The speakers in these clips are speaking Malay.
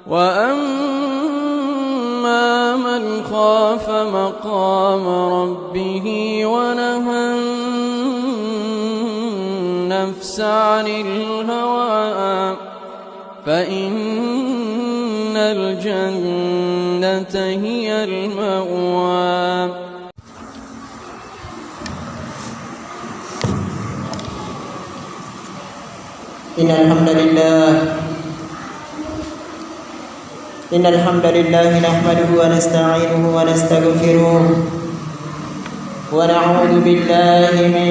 وأما من خاف مقام ربه ونهى النفس عن الهوى فإن الجنة هي المأوى. إن الحمد لله نحمده ونستعينه ونستغفره ونعوذ بالله من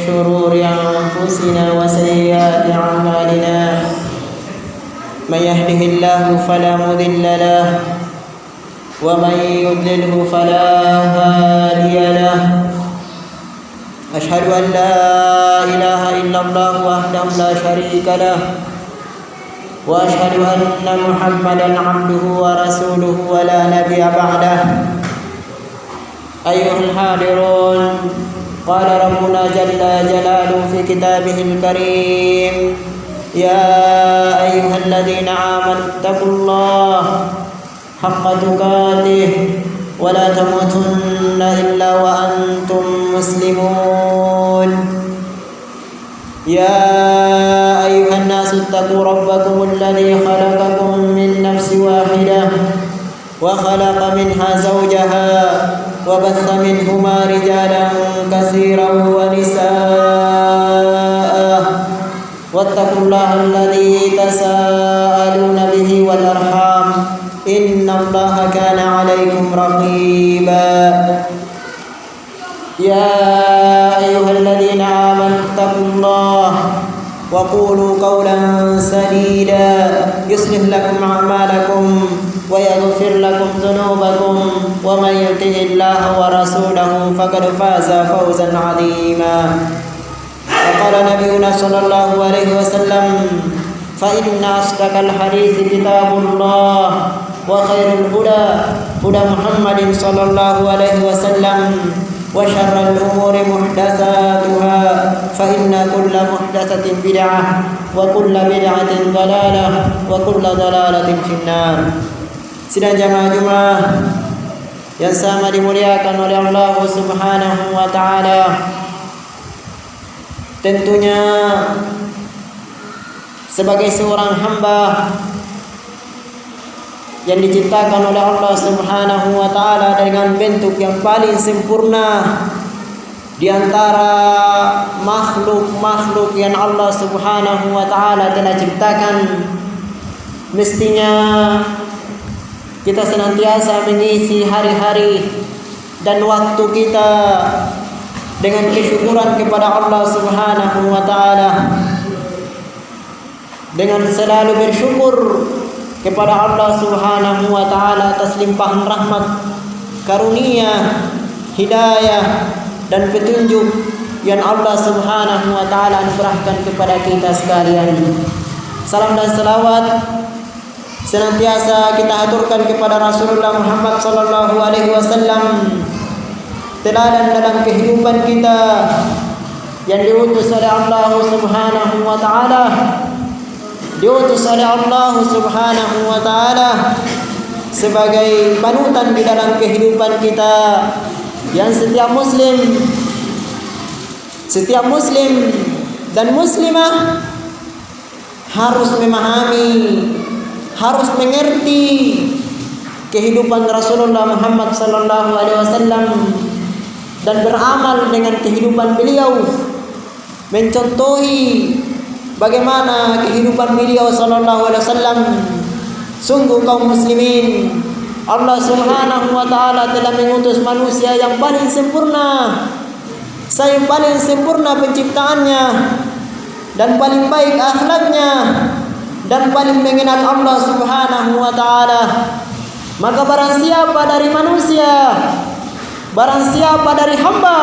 شرور أنفسنا وسيئات أعمالنا من يهده الله فلا مضل له ومن يضلله فلا هادي له أشهد أن لا إله إلا الله وحده لا شريك له وأشهد أن محمدا عبده ورسوله ولا نبي بعده. أيها الحاضرون، قال ربنا جل جلاله في كتابه الكريم: يا أيها الذين آمنوا اتقوا الله حق تقاته ولا تموتن إلا وأنتم مسلمون. يا أيها الناس اتقوا ربكم الذي خلقكم من نفس واحدة وخلق منها زوجها وبث منهما رجالا كثيرا ونساء واتقوا الله الذي تساءلون به والأرحام إن الله كان عليكم رقيبا. يا أيها الذين آمنوا اتقوا الله وقولوا قولا سديدا يصلح لكم أعمالكم ويغفر لكم ذنوبكم ومن يطع الله ورسوله فقد فاز فوزا عظيما. وقال نبينا صلى الله عليه وسلم: فإن أصدق الحديث كتاب الله وخير الهدى هدى محمد صلى الله عليه وسلم وشر الأمور محدثاتها فإن كل محدثة بدعة وكل بدعة ضلالة وكل ضلالة في النار. Sidang jamaah Jumat yang sama dimuliakan oleh Allah Subhanahu wa taala. Tentunya sebagai seorang hamba yang diciptakan oleh Allah Subhanahu wa taala dengan bentuk yang paling sempurna di antara makhluk-makhluk yang Allah Subhanahu wa taala telah ciptakan, mestinya kita senantiasa mengisi hari-hari dan waktu kita dengan kesyukuran kepada Allah Subhanahu wa taala, dengan selalu bersyukur kepada Allah Subhanahu wa taala atas limpahan rahmat, karunia, hidayah dan petunjuk yang Allah Subhanahu wa taala anugerahkan kepada kita sekalian. Salam dan selawat senantiasa kita aturkan kepada Rasulullah Muhammad sallallahu alaihi wasallam, teladan dalam kehidupan kita yang diutus oleh Allah Subhanahu wa taala, diutus oleh Allah Subhanahu wa taala sebagai panutan di dalam kehidupan kita, yang setiap muslim dan muslimah harus memahami, harus mengerti kehidupan Rasulullah Muhammad sallallahu alaihi wasallam dan beramal dengan kehidupan beliau, mencontohi bagaimana kehidupan beliau sallallahu alaihi wasallam. Sungguh kaum muslimin, Allah Subhanahu wa taala telah mengutus manusia yang paling sempurna, yang paling sempurna penciptaannya dan paling baik akhlaknya dan paling mengenal Allah Subhanahu wa taala. Maka barang siapa dari manusia, barang siapa dari hamba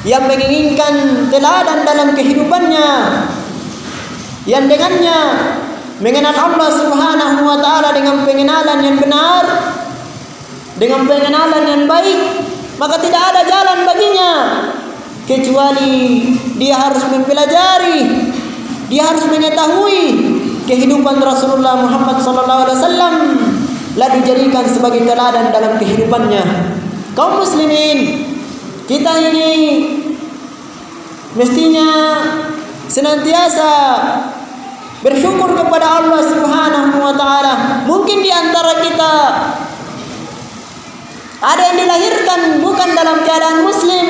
yang menginginkan teladan dalam kehidupannya, yang dengannya mengenal Allah Subhanahu wa taala dengan pengenalan yang benar, dengan pengenalan yang baik, maka tidak ada jalan baginya kecuali dia harus mempelajari, dia harus mengetahui kehidupan Rasulullah Muhammad SAW lah dijadikan sebagai teladan dalam kehidupannya. Kaum muslimin, kita ini mestinya senantiasa bersyukur kepada Allah Subhanahu wa taala. Mungkin di antara kita ada yang dilahirkan bukan dalam keadaan muslim.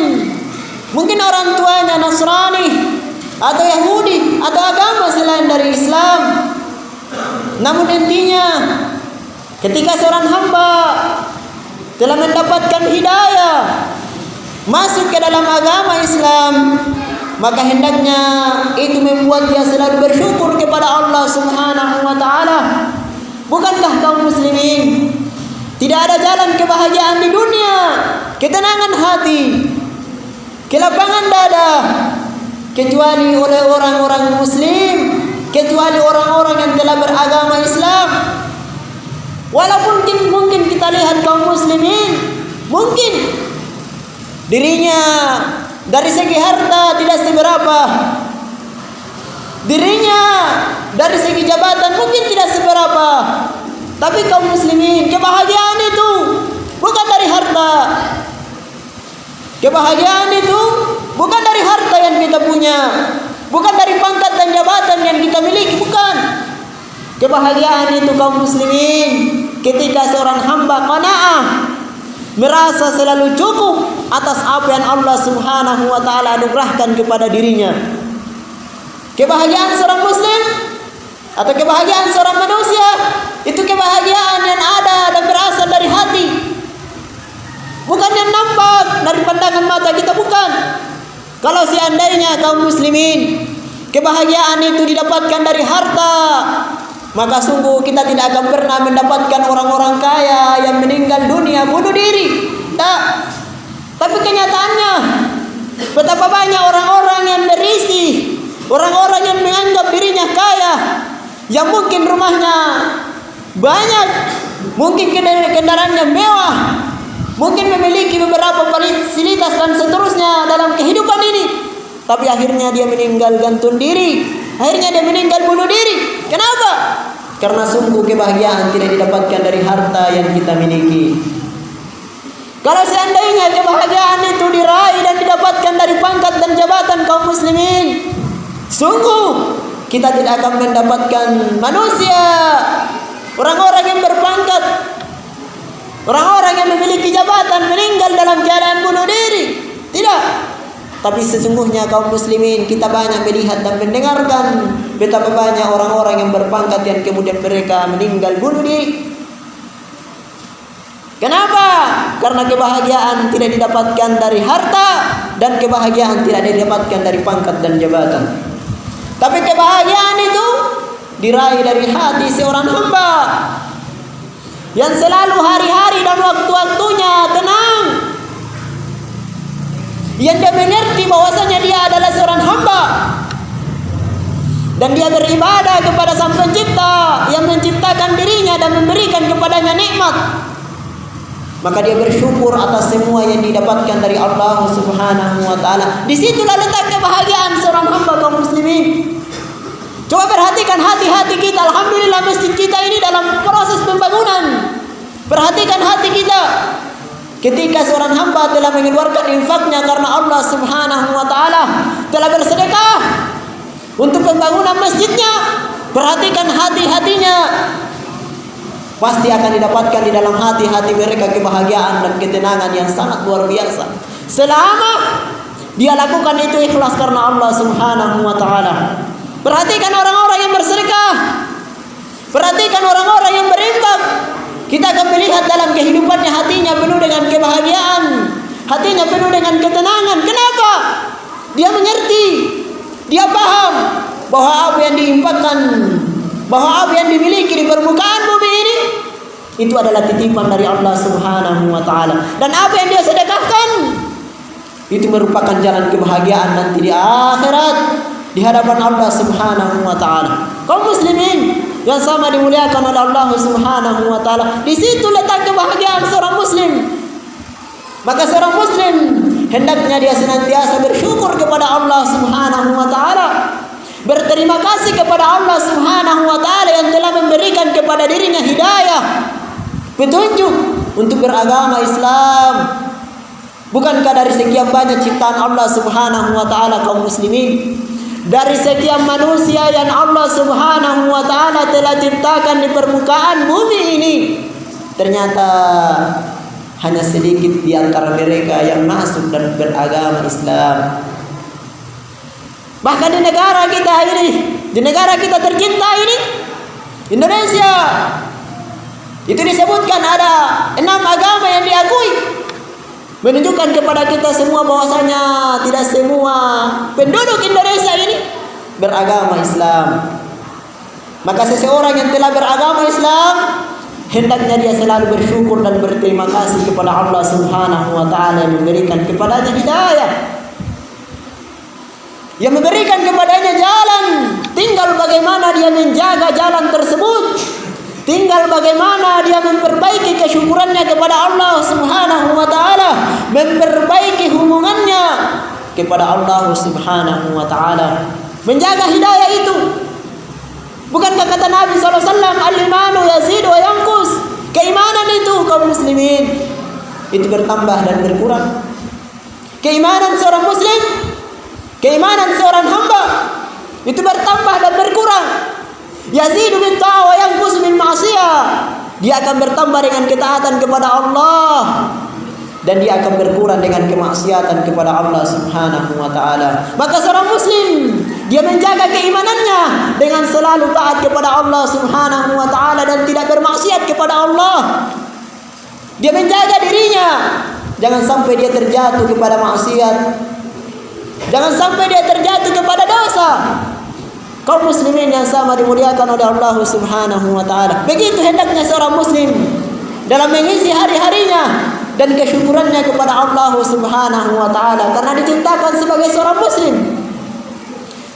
Mungkin orang tuanya Nasrani atau Yahudi atau agama selain dari Islam. Namun intinya ketika seorang hamba telah mendapatkan hidayah masuk ke dalam agama Islam, maka hendaknya itu membuat dia selalu bersyukur kepada Allah Subhanahu wa taala. Bukankah kaum muslimin, tidak ada jalan kebahagiaan di dunia, ketenangan hati, kelapangan dada kecuali oleh orang-orang muslim, kecuali orang-orang yang telah beragama Islam. Walaupun mungkin kita lihat kaum muslimin, mungkin dirinya dari segi harta tidak seberapa, dirinya dari segi jabatan mungkin tidak seberapa, tapi kaum muslimin, kebahagiaan itu bukan dari harta. Kebahagiaan itu bukan dari harta yang kita punya, bukan dari pangkat dan jabatan yang kita miliki, bukan. Kebahagiaan itu kaum muslimin ketika seorang hamba qanaah, merasa selalu cukup atas apa yang Allah Subhanahu wa taala anugerahkan kepada dirinya. Kebahagiaan seorang muslim atau kebahagiaan seorang manusia itu kebahagiaan yang ada dan berasal dari hati, bukan yang nampak dari pandangan mata kita, bukan. Kalau seandainya kaum muslimin kebahagiaan itu didapatkan dari harta, maka sungguh kita tidak akan pernah mendapatkan orang-orang kaya yang meninggal dunia bunuh diri. Tak. Tapi kenyataannya betapa banyak orang-orang yang berisi, orang-orang yang menganggap dirinya kaya, yang mungkin rumahnya banyak, mungkin kendaraannya mewah, mungkin memiliki beberapa fasilitas dan seterusnya dalam kehidupan ini, tapi akhirnya dia meninggal gantung diri, akhirnya dia meninggal bunuh diri. Kenapa? Karena sungguh kebahagiaan tidak didapatkan dari harta yang kita miliki. Kalau seandainya kebahagiaan itu diraih dan didapatkan dari pangkat dan jabatan kaum muslimin, sungguh kita tidak akan mendapatkan manusia, orang-orang yang berpangkat, orang-orang yang memiliki jabatan meninggal dalam keadaan bunuh diri. Tidak. Tapi sesungguhnya kaum muslimin, kita banyak melihat dan mendengarkan betapa banyak orang-orang yang berpangkat yang kemudian mereka meninggal bunuh diri. Kenapa? Karena kebahagiaan tidak didapatkan dari harta dan kebahagiaan tidak didapatkan dari pangkat dan jabatan. Tapi kebahagiaan itu diraih dari hati seorang hamba yang selalu hari-hari dan waktu-waktunya tenang, yang dia mengerti bahwasanya dia adalah seorang hamba dan dia beribadah kepada Sang Pencipta yang menciptakan dirinya dan memberikan kepadanya nikmat. Maka dia bersyukur atas semua yang didapatkan dari Allah Subhanahu wa taala. Disitulah letak kebahagiaan seorang hamba kaum muslimin. Coba perhatikan hati-hati kita. Alhamdulillah masjid kita ini dalam proses pembangunan. Perhatikan hati kita. Ketika seorang hamba telah mengeluarkan infaknya karena Allah Subhanahu wa taala, telah bersedekah untuk pembangunan masjidnya, perhatikan hati-hatinya. Pasti akan didapatkan di dalam hati-hati mereka kebahagiaan dan ketenangan yang sangat luar biasa. Selama dia lakukan itu ikhlas karena Allah Subhanahu wa taala. Perhatikan orang-orang yang bersedekah. Perhatikan orang-orang yang berinfak. Kita akan melihat dalam kehidupannya hatinya penuh dengan kebahagiaan, hatinya penuh dengan ketenangan. Kenapa? Dia mengerti, dia paham bahwa apa yang diinfakkan, bahwa apa yang dimiliki di permukaan bumi ini itu adalah titipan dari Allah Subhanahu wa taala. Dan apa yang dia sedekahkan itu merupakan jalan kebahagiaan nanti di akhirat di hadapan Allah Subhanahu wa taala. Kaum muslimin yang sama dimuliakan oleh Allah Subhanahu wa taala, di situ letak kebahagiaan seorang muslim. Maka seorang muslim hendaknya dia senantiasa bersyukur kepada Allah Subhanahu wa taala. berterima kasih kepada Allah Subhanahu wa taala yang telah memberikan kepada dirinya hidayah, petunjuk untuk beragama Islam. Bukankah dari sekian banyak ciptaan Allah Subhanahu wa taala kaum muslimin, dari sekian manusia yang Allah Subhanahu wa taala telah ciptakan di permukaan bumi ini, ternyata hanya sedikit di antara mereka yang masuk dan beragama Islam. Bahkan di negara kita ini, di negara kita tercinta ini, Indonesia, itu disebutkan ada 6 agama yang diakui, menunjukkan kepada kita semua bahwasanya tidak semua penduduk Indonesia ini beragama Islam. Maka seseorang yang telah beragama Islam, hendaknya dia selalu bersyukur dan berterima kasih kepada Allah Subhanahu wa taala yang memberikan kepadanya hidayah, yang memberikan kepadanya jalan. Tinggal bagaimana dia menjaga jalan tersebut, tinggal bagaimana dia memperbaiki kesyukurannya kepada Allah Subhanahu wa taala, memperbaiki hubungannya kepada Allah Subhanahu wa taala, menjaga hidayah itu. Bukankah kata Nabi SAW, al-imanu yazidu wa yanqus, keimanan itu kaum muslimin itu bertambah dan berkurang. Keimanan seorang muslim, keimanan seorang hamba itu bertambah dan berkurang. Yazidu bil ta'a wa yanqus bil ma'siyah. Dia akan bertambah dengan ketaatan kepada Allah, dan dia akan berkurang dengan kemaksiatan kepada Allah Subhanahu wa taala. Maka seorang muslim, dia menjaga keimanannya dengan selalu taat kepada Allah Subhanahu wa taala dan tidak bermaksiat kepada Allah. Dia menjaga dirinya, jangan sampai dia terjatuh kepada maksiat, jangan sampai dia terjatuh kepada dosa. Kaum muslimin yang sama dimuliakan oleh Allah Subhanahu wa taala. Begitu hendaknya seorang muslim dalam mengisi hari-harinya dan kesyukurannya kepada Allah Subhanahu wa taala karena diciptakan sebagai seorang muslim.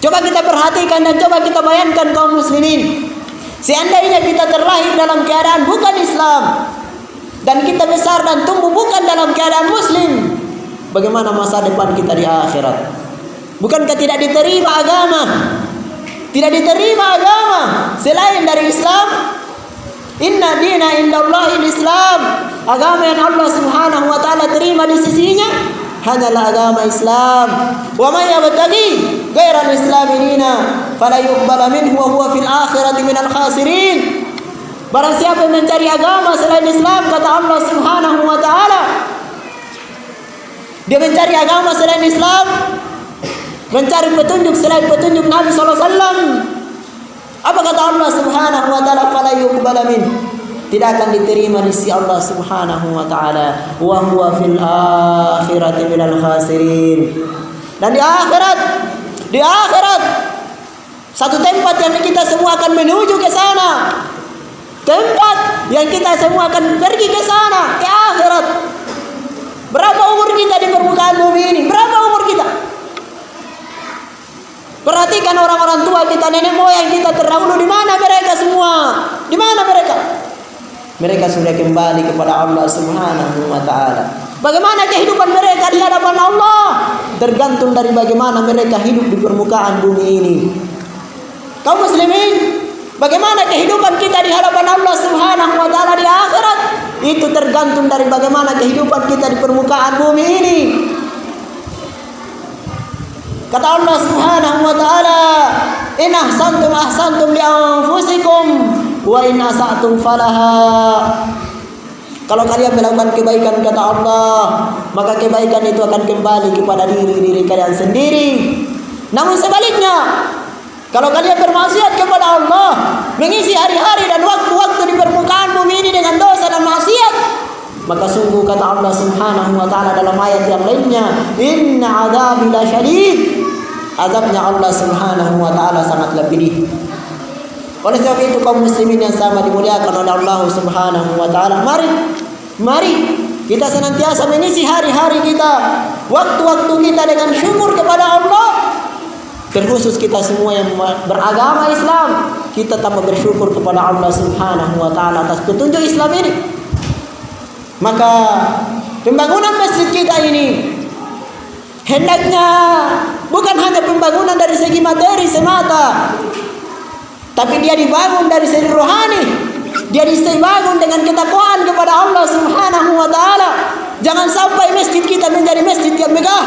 Coba kita perhatikan dan coba kita bayangkan kaum muslimin, seandainya kita terlahir dalam keadaan bukan Islam dan kita besar dan tumbuh bukan dalam keadaan muslim, bagaimana masa depan kita di akhirat? Bukankah tidak diterima agama? Tidak diterima agama selain dari Islam? Inna dina indallahil Islam. Agama yang Allah Subhanahu wa taala terima di sisinya hanyalah agama Islam. Wa may yabtaghi ghairal islami dina fala yuqbal minhu wa huwa fil akhirati minal khasirin. Barang siapa yang mencari agama selain Islam, kata Allah Subhanahu wa taala, dia mencari agama selain Islam, mencari petunjuk selain petunjuk Nabi sallallahu alaihi wasallam. Apa kata Allah Subhanahu wa taala? Fala yuqbal min, tidak akan diterima di sisi Allah Subhanahu wa taala. Wa huwa fil akhirati minal khasirin. Dan di akhirat satu tempat yang kita semua akan menuju ke sana. Tempat yang kita semua akan pergi ke sana, ke akhirat. Berapa umur kita di permukaan bumi ini? Berapa umur kita? Perhatikan orang-orang tua kita, nenek moyang kita terdahulu, di mana mereka semua? Di mana mereka? Mereka sudah kembali kepada Allah Subhanahu wa taala. Bagaimana kehidupan mereka di hadapan Allah tergantung dari bagaimana mereka hidup di permukaan bumi ini. Kaum muslimin, bagaimana kehidupan kita di hadapan Allah Subhanahu wa taala di akhirat itu tergantung dari bagaimana kehidupan kita di permukaan bumi ini. Kata Allah Subhanahu wa taala, "In ahsantum ahsantum li anfusikum wa in asa'tum falaha." Kalau kalian melakukan kebaikan, kata Allah, maka kebaikan itu akan kembali kepada diri kalian sendiri. Namun sebaliknya, kalau kalian bermaksiat kepada Allah, mengisi hari-hari dan waktu-waktu di permukaan bumi ini dengan dosa dan maksiat, maka sungguh kata Allah Subhanahu wa taala dalam ayat yang lainnya, "Inna 'adzabi lasyadid." Azabnya Allah Subhanahu wa taala sangatlah pedih. Oleh sebab itu kaum muslimin yang sama dimuliakan oleh Allah Subhanahu wa taala, mari kita senantiasa mengisi hari-hari kita, waktu-waktu kita dengan syukur kepada Allah. Terkhusus kita semua yang beragama Islam, kita tambah bersyukur kepada Allah Subhanahu wa taala atas petunjuk Islam ini. Maka pembangunan masjid kita ini hendaknya Bukan hanya pembangunan dari segi materi semata, tapi dia dibangun dari segi rohani. Dia dibangun dengan ketakwaan kepada Allah Subhanahu wa taala. Jangan sampai masjid kita menjadi masjid yang megah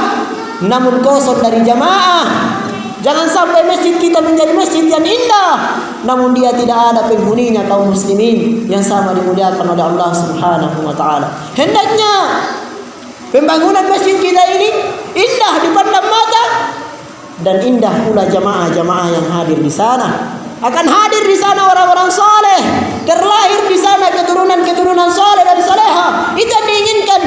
namun kosong dari jamaah. Jangan sampai masjid kita menjadi masjid yang indah namun dia tidak ada penghuninya kaum muslimin yang sama dimuliakan oleh Allah Subhanahu wa taala. Hendaknya pembangunan masjid kita ini indah dipandang mata dan indah pula jamaah-jamaah yang hadir di sana. Akan hadir di sana orang-orang saleh, terlahir di sana keturunan-keturunan saleh dan saleha. Itu yang diinginkan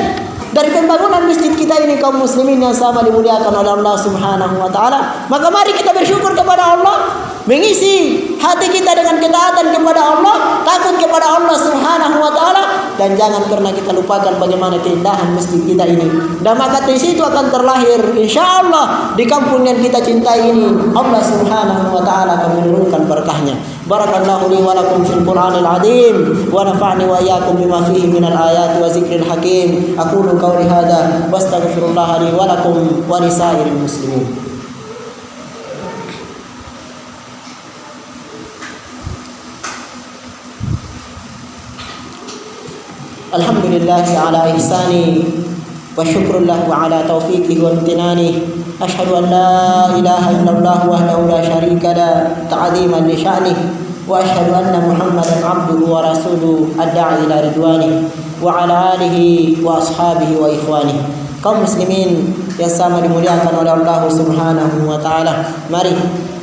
dari pembangunan masjid kita ini kaum muslimin yang sama dimuliakan oleh Allah Subhanahu wa taala. Maka mari kita bersyukur kepada Allah, mengisi hati kita dengan ketaatan kepada Allah, takut kepada Allah Subhanahu wa taala, dan jangan pernah kita lupakan bagaimana keindahan masjid kita ini. Dan maka di situ akan terlahir insyaallah di kampung yang kita cintai ini Allah Subhanahu wa taala akan menurunkan berkahnya. Barakallahu li wa lakum fil Qur'anil azim wa nafa'ni wa iyyakum bima fihi minal ayati wa zikril hakim. Aqulu qawli hadza wastaghfirullah li wa lakum wa lisairil muslimin. Alhamdulillahi ala ihsani wa syukrullahu ala taufiqihi wa imtinani. Asyhadu an la ilaha illallah wahdahu la syarika la ta'ziman li sya'nihi wa asyhadu anna Muhammadan abduhu wa rasuluhu ad-da'i ila ridwanihi wa ala alihi wa ashabihi wa ikhwanihi. Kaum muslimin yang sama dimuliakan oleh Allah Subhanahu wa taala, mari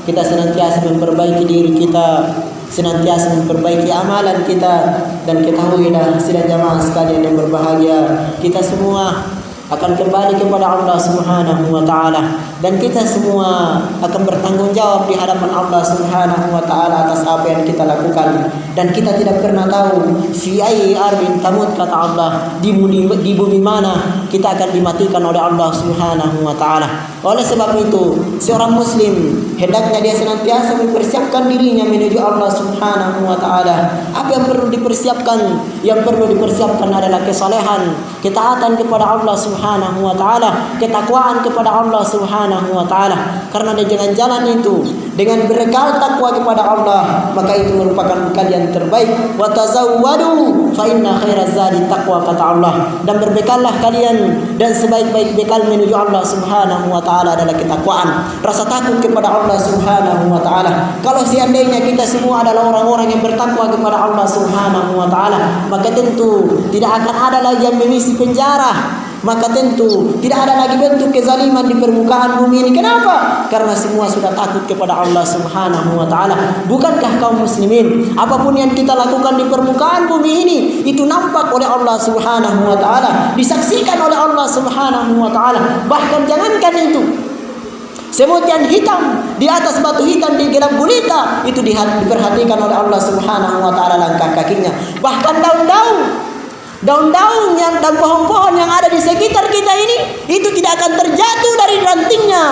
kita senantiasa memperbaiki diri kita, senantiasa memperbaiki amalan kita, dan ketahuilah sidang jamaah sekalian yang berbahagia, kita semua akan kembali kepada Allah Subhanahu wa taala dan kita semua akan bertanggung jawab di hadapan Allah Subhanahu wa taala atas apa yang kita lakukan. Dan kita tidak pernah tahu fi ayyi ardin tamut, kata Allah, di bumi mana kita akan dimatikan oleh Allah Subhanahu wa taala. Oleh sebab itu, seorang muslim hendaknya dia senantiasa mempersiapkan dirinya menuju Allah Subhanahu wa taala. Apa yang perlu dipersiapkan? Yang perlu dipersiapkan adalah kesalehan, ketaatan kepada Allah Subhanahu wa taala, ketakwaan kepada Allah Subhanahu wa taala. Karena di jalan-jalan itu dengan berbekal takwa kepada Allah, maka itu merupakan bekal yang terbaik. Wa tazawwadu fa inna khairaz zadi taqwa, kata Allah. Dan berbekallah kalian, dan sebaik-baik bekal menuju Allah Subhanahu wa taala adalah ketakwaan, rasa takut kepada Allah Subhanahu wa taala. Kalau seandainya kita semua adalah orang-orang yang bertakwa kepada Allah Subhanahu wa taala, maka tentu tidak akan ada lagi yang mengisi penjara, maka tentu tidak ada lagi bentuk kezaliman di permukaan bumi ini. Kenapa? Karena semua sudah takut kepada Allah Subhanahu wa taala. Bukankah kaum muslimin, apapun yang kita lakukan di permukaan bumi ini itu nampak oleh Allah Subhanahu wa taala, disaksikan oleh Allah Subhanahu wa taala. Bahkan jangankan itu, semut yang hitam di atas batu hitam di gelap gulita itu diperhatikan oleh Allah Subhanahu wa taala langkah kakinya. Bahkan daun-daun yang dan pohon-pohon yang ada di sekitar kita ini itu tidak akan terjatuh dari rantingnya,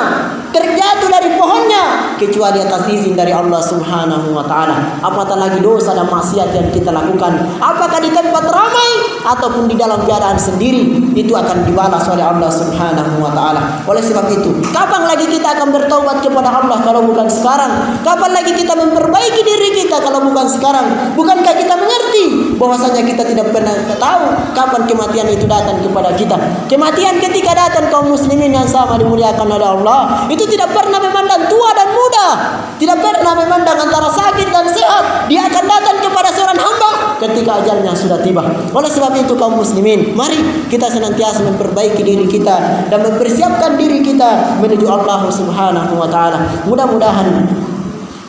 terjatuh dari pohonnya, kecuali atas izin dari Allah Subhanahu wa taala. Apatah lagi dosa dan maksiat yang kita lakukan, apakah di tempat ramai ataupun di dalam keadaan sendiri, itu akan dibalas oleh Allah Subhanahu wa taala. Oleh sebab itu, kapan lagi kita akan bertaubat kepada Allah kalau bukan sekarang? Kapan lagi kita memperbaiki diri kita kalau bukan sekarang? Bukankah kita mengerti bahwasanya kita tidak pernah tahu kapan kematian itu datang kepada kita? Kematian ketika datang kaum muslimin yang sama dimuliakan oleh Allah, itu tidak pernah memandang tua dan muda, tidak pernah memandang antara sakit dan sehat. Dia akan datang kepada seorang hamba ketika ajalnya sudah tiba. Oleh sebab itu kaum muslimin, mari kita senantiasa memperbaiki diri kita dan mempersiapkan diri kita menuju Allah Subhanahu wa taala. Mudah-mudahan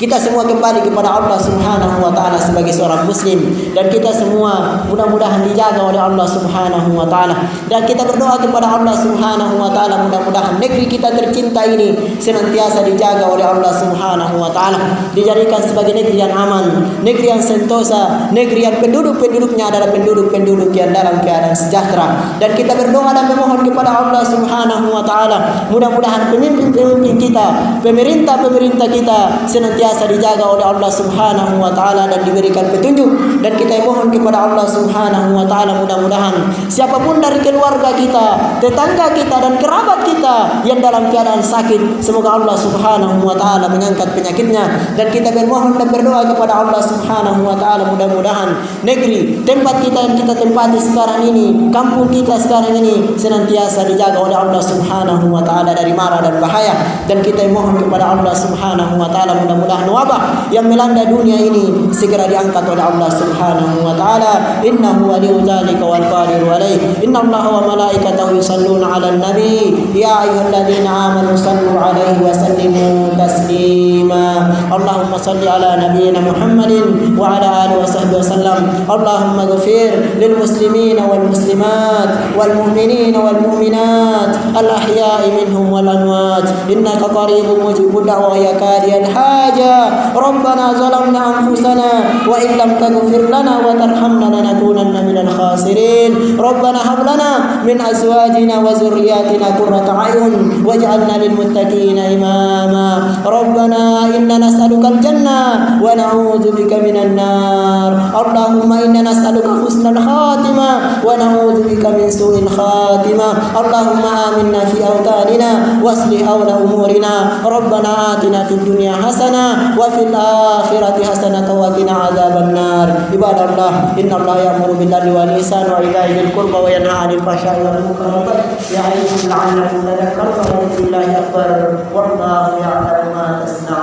kita semua kembali kepada Allah Subhanahu wa taala sebagai seorang muslim, dan kita semua mudah-mudahan dijaga oleh Allah Subhanahu wa taala. Dan kita berdoa kepada Allah Subhanahu wa taala, mudah-mudahan negeri kita tercinta ini senantiasa dijaga oleh Allah Subhanahu wa taala, dijadikan sebagai negeri yang aman, negeri yang sentosa, negeri yang penduduk-penduduknya adalah penduduk-penduduk yang dalam keadaan sejahtera. Dan kita berdoa dan memohon kepada Allah Subhanahu wa taala, mudah-mudahan pemimpin-pemimpin kita, pemerintah-pemerintah kita senantiasa senantiasa dijaga oleh Allah Subhanahu wa taala dan diberikan petunjuk. Dan kita mohon kepada Allah Subhanahu wa taala mudah-mudahan siapapun dari keluarga kita, tetangga kita dan kerabat kita yang dalam keadaan sakit, semoga Allah Subhanahu wa taala mengangkat penyakitnya. Dan kita bermohon dan berdoa kepada Allah Subhanahu wa taala mudah-mudahan negeri tempat kita yang kita tempati sekarang ini, kampung kita sekarang ini senantiasa dijaga oleh Allah Subhanahu wa taala dari mara dan bahaya. Dan kita mohon kepada Allah Subhanahu wa taala mudah-mudahan wabah yang melanda dunia ini segera diangkat oleh Allah Subhanahu wa taala. Innahu waliyyu dzalika wal qadiru alaih. Innallaha wa malaikatahu yusalluna 'alan nabi ya ayyuhalladzina amanu sallu 'alaihi wa sallimu taslima. Allahumma salli ala nabiyyina Muhammadin wa ala alihi wa sahbihi wasallam. Allahumma ighfir lil muslimina wal muslimat wal mu'minina wal mu'minat al ahya'i minhum wal amwat innaka qaribun mujibud da'wa ya qadiyal haja. Rabbana zalamna anfusana wa in lam taghfir lana wa tarhamna lanakunanna minal khasirin. Rabbana hab lana min azwajina wa dhurriyyatina qurrata a'yun waj'alna lil muttaqina imama. Rabbana inna nas'aluka al jannah wa na'udzu bika minan nar. Allahumma inna nas'aluka husnal khatimah wa na'udzu bika min su'il khatimah. Allahumma aminna fi awtanina waslih awla umurina. Rabbana atina fid dunya hasanah wa fil akhirati hasanah wa qina adzaban nar. Ibadallah, innallaha ya'muru bil adli wal ihsani wa ita'i dzil qurba wa yanha 'anil fahsya'i wal munkar ya'idukum la'allakum tadhakkarun. Wa billahi akbar wallahu ya'lamu ma tasna'un.